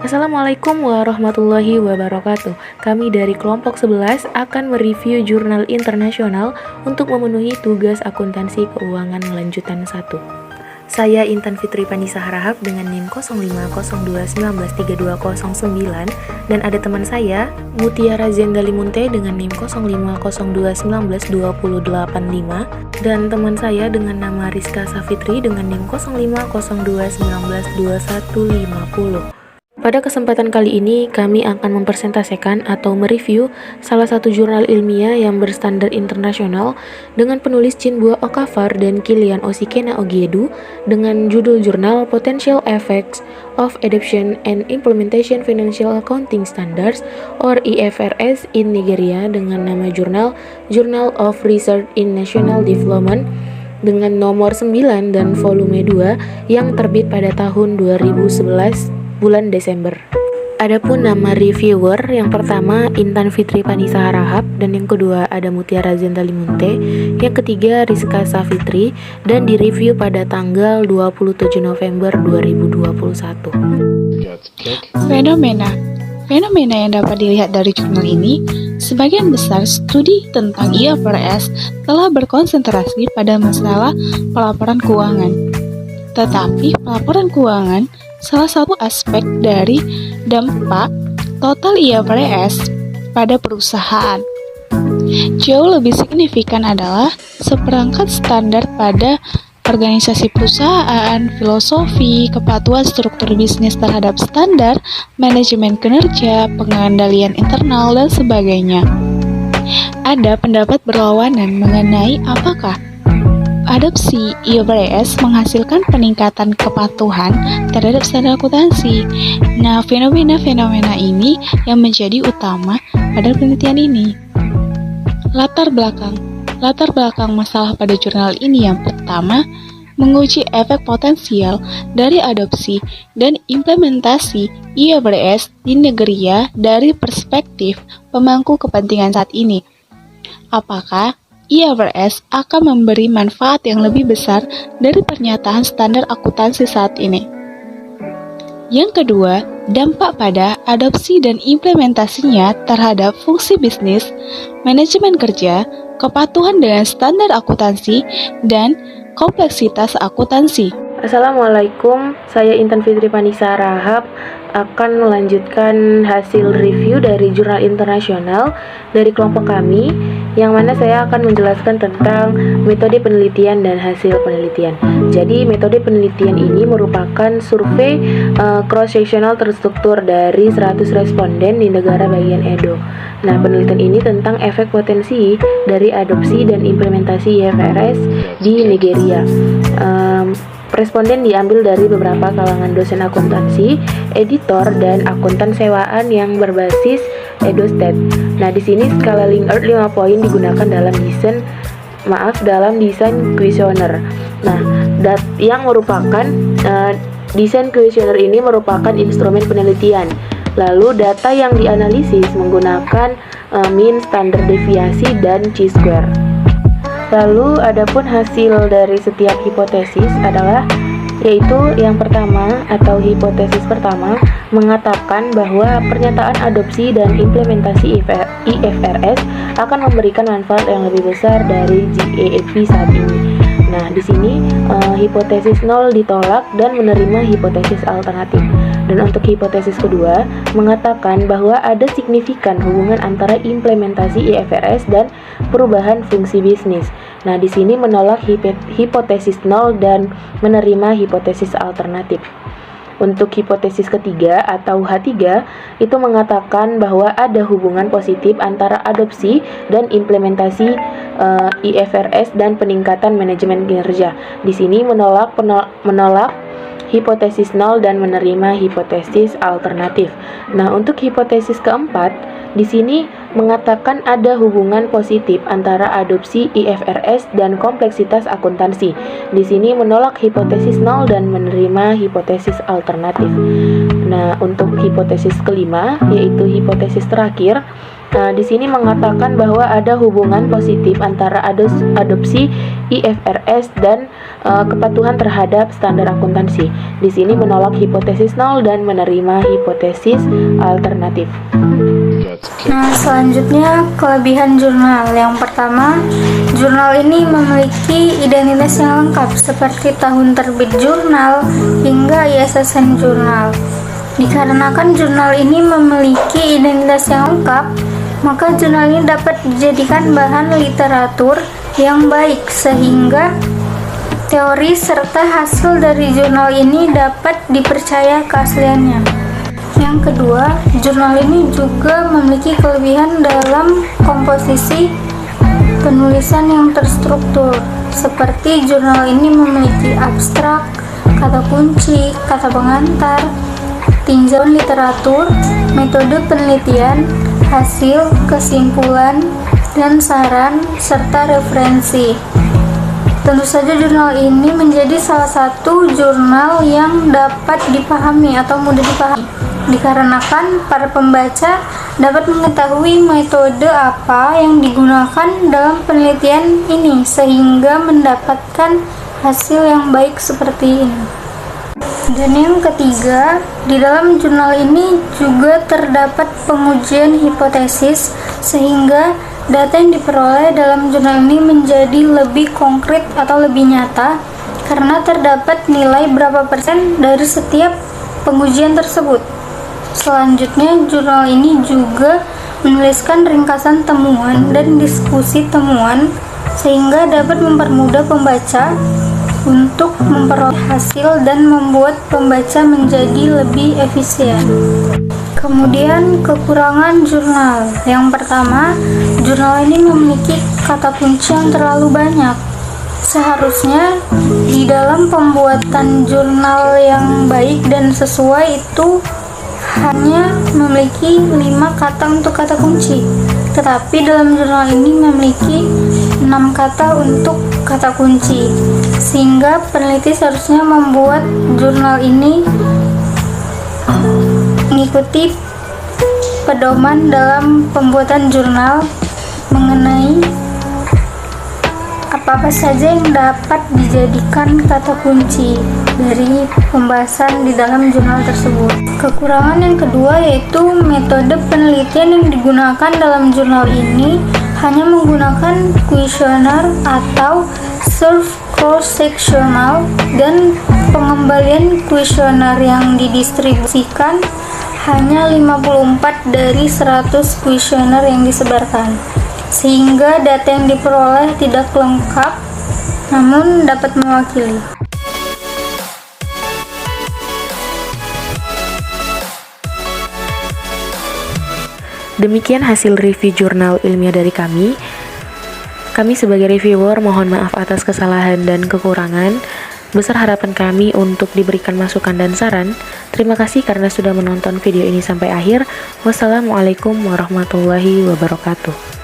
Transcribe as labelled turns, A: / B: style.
A: Assalamualaikum warahmatullahi wabarakatuh. Kami dari kelompok 11 akan mereview jurnal internasional untuk memenuhi tugas akuntansi keuangan lanjutan 1. Saya Intan Fitri Panisa Harahap dengan NIM 0502193209 dan ada teman saya Mutiara Zendalimunte dengan NIM 0502192085 dan teman saya dengan nama Rizka Safitri dengan NIM 0502192150. Pada kesempatan kali ini, kami akan mempresentasikan atau mereview salah satu jurnal ilmiah yang berstandar internasional dengan penulis Chinbua Okafor dan Kilian Osikena Ogiedu dengan judul jurnal Potential Effects of Adoption and Implementation Financial Accounting Standards or IFRS in Nigeria dengan nama jurnal Journal of Research in National Development dengan nomor 9 dan volume 2 yang terbit pada tahun 2011 bulan Desember. Adapun nama reviewer yang pertama Intan Fitri Panisa Harahap dan yang kedua ada Mutiara Zendalimunte, yang ketiga Rizka Safitri dan direview pada tanggal 27 November 2021.
B: Fenomena yang dapat dilihat dari jurnal ini, sebagian besar studi tentang IFRS telah berkonsentrasi pada masalah pelaporan keuangan. Tetapi pelaporan keuangan salah satu aspek dari dampak total IFRS pada perusahaan. Jauh lebih signifikan adalah seperangkat standar pada organisasi perusahaan, filosofi, kepatuhan struktur bisnis terhadap standar, manajemen kinerja, pengendalian internal, dan sebagainya. Ada pendapat berlawanan mengenai apakah adopsi IFRS menghasilkan peningkatan kepatuhan terhadap standar akuntansi. Nah, fenomena-fenomena ini yang menjadi utama pada penelitian ini. Latar belakang masalah pada jurnal ini yang pertama, menguji efek potensial dari adopsi dan implementasi IFRS di Nigeria dari perspektif pemangku kepentingan saat ini. Apakah IFRS akan memberi manfaat yang lebih besar dari pernyataan standar akuntansi saat ini? Yang kedua, dampak pada adopsi dan implementasinya terhadap fungsi bisnis, manajemen kerja, kepatuhan dengan standar akuntansi, dan kompleksitas akuntansi.
A: Assalamualaikum, saya Intan Fitri Panisa Harahap akan melanjutkan hasil review dari jurnal internasional dari kelompok kami, yang mana saya akan menjelaskan tentang metode penelitian dan hasil penelitian. Jadi metode penelitian ini merupakan survei cross-sectional terstruktur dari 100 responden di negara bagian Edo. Nah, penelitian ini tentang efek potensi dari adopsi dan implementasi IFRS di Nigeria. Responden diambil dari beberapa kalangan dosen akuntansi, editor, dan akuntan sewaan yang berbasis Edo State. Nah, di sini skala Likert 5 poin digunakan dalam desain kuesioner. Nah, yang merupakan desain kuesioner ini merupakan instrumen penelitian. Lalu data yang dianalisis menggunakan mean, standar deviasi, dan chi-square. Lalu adapun hasil dari setiap hipotesis adalah yaitu yang pertama atau hipotesis pertama mengatakan bahwa pernyataan adopsi dan implementasi IFRS akan memberikan manfaat yang lebih besar dari GAAP saat ini. Nah, di sini hipotesis 0 ditolak dan menerima hipotesis alternatif. Dan untuk hipotesis kedua mengatakan bahwa ada signifikan hubungan antara implementasi IFRS dan perubahan fungsi bisnis. Nah, di sini menolak hipotesis 0 dan menerima hipotesis alternatif. Untuk hipotesis ketiga atau H3 itu mengatakan bahwa ada hubungan positif antara adopsi dan implementasi IFRS dan peningkatan manajemen kinerja. Di sini menolak hipotesis 0 dan menerima hipotesis alternatif. Nah, untuk hipotesis keempat di sini mengatakan ada hubungan positif antara adopsi IFRS dan kompleksitas akuntansi. Di sini menolak hipotesis 0 dan menerima hipotesis alternatif. Nah, untuk hipotesis kelima, yaitu hipotesis terakhir, Nah, di sini mengatakan bahwa ada hubungan positif antara adopsi IFRS dan kepatuhan terhadap standar akuntansi. Di sini menolak hipotesis nol dan menerima hipotesis alternatif.
C: Nah, selanjutnya kelebihan jurnal. Yang pertama, jurnal ini memiliki identitas yang lengkap seperti tahun terbit jurnal hingga ISSN jurnal. Dikarenakan jurnal ini memiliki identitas yang lengkap, maka jurnal ini dapat dijadikan bahan literatur yang baik sehingga teori serta hasil dari jurnal ini dapat dipercaya keasliannya. Yang kedua, jurnal ini juga memiliki kelebihan dalam komposisi penulisan yang terstruktur. Seperti jurnal ini memiliki abstrak, kata kunci, kata pengantar, tinjauan literatur, metode penelitian, hasil, kesimpulan, dan saran, serta referensi. Tentu saja jurnal ini menjadi salah satu jurnal yang dapat dipahami atau mudah dipahami, dikarenakan para pembaca dapat mengetahui metode apa yang digunakan dalam penelitian ini sehingga mendapatkan hasil yang baik seperti ini. Dan yang ketiga, di dalam jurnal ini juga terdapat pengujian hipotesis sehingga data yang diperoleh dalam jurnal ini menjadi lebih konkret atau lebih nyata karena terdapat nilai berapa persen dari setiap pengujian tersebut. Selanjutnya, jurnal ini juga menuliskan ringkasan temuan dan diskusi temuan sehingga dapat mempermudah pembaca untuk memperoleh hasil dan membuat pembaca menjadi lebih efisien. Kemudian kekurangan jurnal. Yang pertama, jurnal ini memiliki kata kunci yang terlalu banyak. Seharusnya di dalam pembuatan jurnal yang baik dan sesuai itu hanya memiliki 5 kata untuk kata kunci. Tetapi dalam jurnal ini memiliki 6 kata untuk kata kunci. Sehingga peneliti seharusnya membuat jurnal ini mengikuti pedoman dalam pembuatan jurnal mengenai apa-apa saja yang dapat dijadikan kata kunci dari pembahasan di dalam jurnal tersebut. Kekurangan yang kedua yaitu metode penelitian yang digunakan dalam jurnal ini hanya menggunakan kuesioner atau survei cross-sectional, dan pengembalian kuesioner yang didistribusikan hanya 54 dari 100 kuesioner yang disebarkan, sehingga data yang diperoleh tidak lengkap namun dapat mewakili.
A: Demikian hasil review jurnal ilmiah dari kami. Kami sebagai reviewer mohon maaf atas kesalahan dan kekurangan. Besar harapan kami untuk diberikan masukan dan saran. Terima kasih karena sudah menonton video ini sampai akhir. Wassalamualaikum warahmatullahi wabarakatuh.